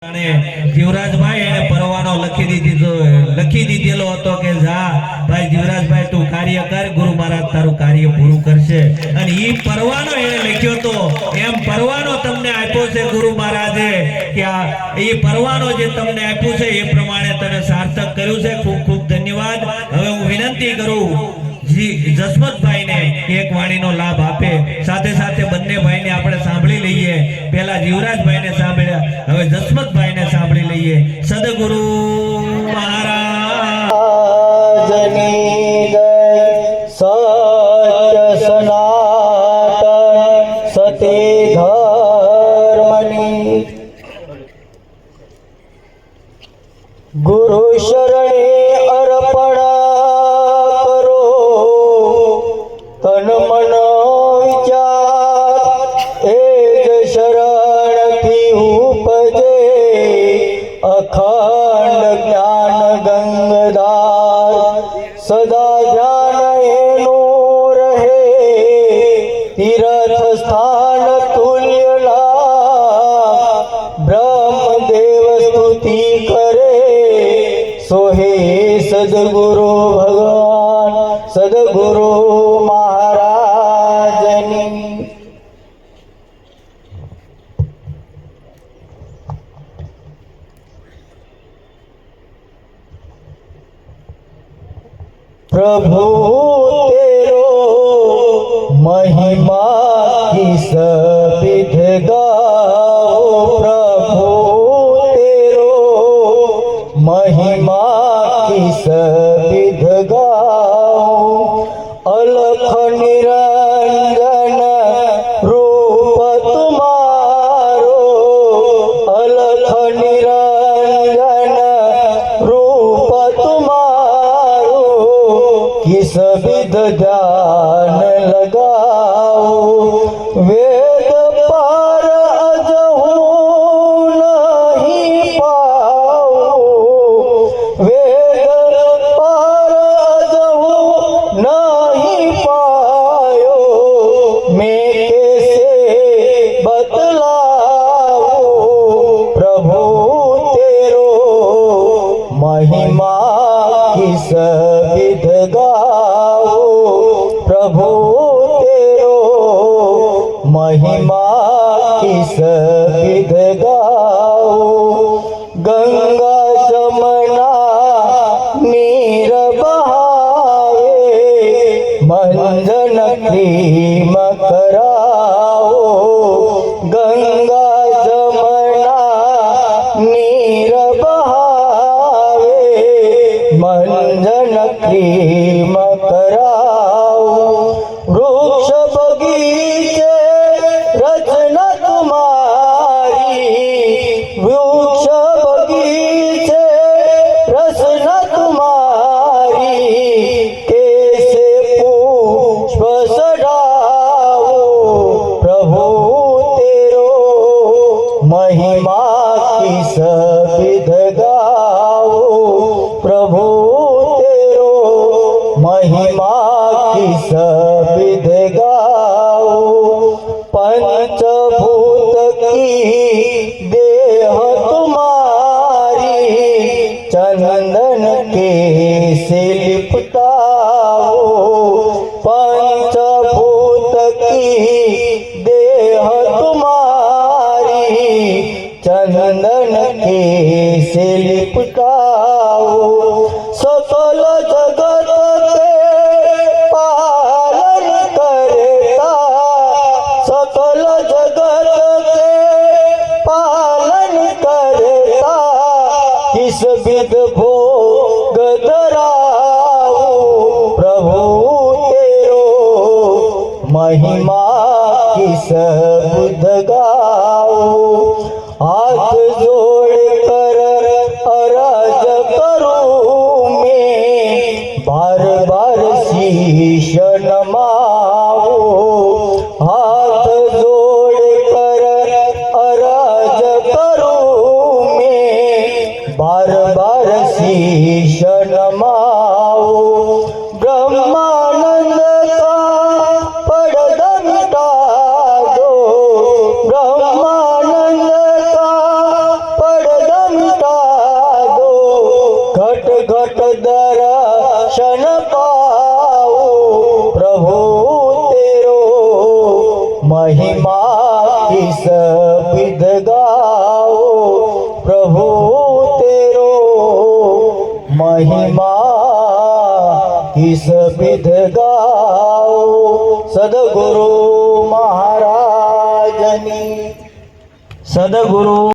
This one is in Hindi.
જીવરાજભાઈ એને પરવાનો લખી દીધેલો હતો કે જા ભાઈ જીવરાજભાઈ તું કાર્ય કર, ગુરુ મહારાજ તારું કાર્ય પૂરું કરશે. અને ઈ પરવાનો એને લખ્યો તો એમ પરવાનો તમને આપ્યો છે ગુરુ મહારાજે કે આ ઈ પરવાનો જે તમને આપ્યું છે એ પ્રમાણે તમે સાર્થક કર્યું છે. ખૂબ ખૂબ ધન્યવાદ. હવે હું વિનંતી કરું જસવંતભાઈ ને એક વાણીનો લાભ આપે. સાથે સાથે બંને ભાઈને આપણે સાંભળી લઈએ. પહેલા જીવરાજભાઈ ને સાંભળ્યા, હવે જસવંતભાઈ ને સાંભળી લઈએ. સદગુરુ મહારાજની જય. સત્ય સનાતન સતી ધર્મની ગુરુ શરણે અર્પણ તન મન વિચાર એ જ શરણથી ઉપજે અખંડ જ્ઞાન ગંગધાર. સદા ધ્યાન એનું રહે તીર્થ સ્થાન તુલ્ય નામ. બ્રહ્મદેવ સ્તુતિ કરે સોહે સદગુરુ ભગવાન. સદગુરુ प्रभु तेरो महिमा किस विध गाओ. प्रभु तेरो महिमा किस विध गाओ. अलख निरंजन रूप तुम्हारो. अलख निरंजन रूप तुम्हारो. किस विध ध्यान लगाओ. वेद पार अजहू नहीं पाओ. वेद पार अजहू नहीं पायो. मैं कैसे बतलाओ. प्रभु तेरो महिमा किस विध गाओ. प्रभु तेरो महिमा किस विध गाओ. गंगा जमुना नीर बहावे. मंजन क्रीम कराओ. गंगा जमुना नीर बहावे. मंजन क्रीम कराओ. वृक्ष बगीचे रचना तुम्हारी. वृक्ष बगीचे रचना तुम्हारी. कैसे पुष्प सजाओ. प्रभु तेरो महिमा किस विध गाओ. प्रभु तेरो महिमा किस विध गाओ. पंचभूत की देह तुम्हारी. चंदन के से लिपटाओ. पंचभूत की देह तुम्हारी. चंदन के से लिपटाओ. सकल जगत के पालन करता. सकल जगत के पालन करता. किस विध भोग धराओ. प्रभु तेरो महिमा किस बुध गाओ. हाथ जोड़ कर अरज करूं मैं. बार बार शीश नमाओ. हाथ जोड़ कर अरज करूं मैं. बार बार शीश नमाओ. ब्रह्मानंद का पड़दा मिटा दो. ब्रह्मानंद का पड़ दर्शन पाओ प्रभु तेरो महिमा इस विध गाओ प्रभु तेरो महिमा इस विध गाओ सद्गुरु महाराजनी सद्गुरु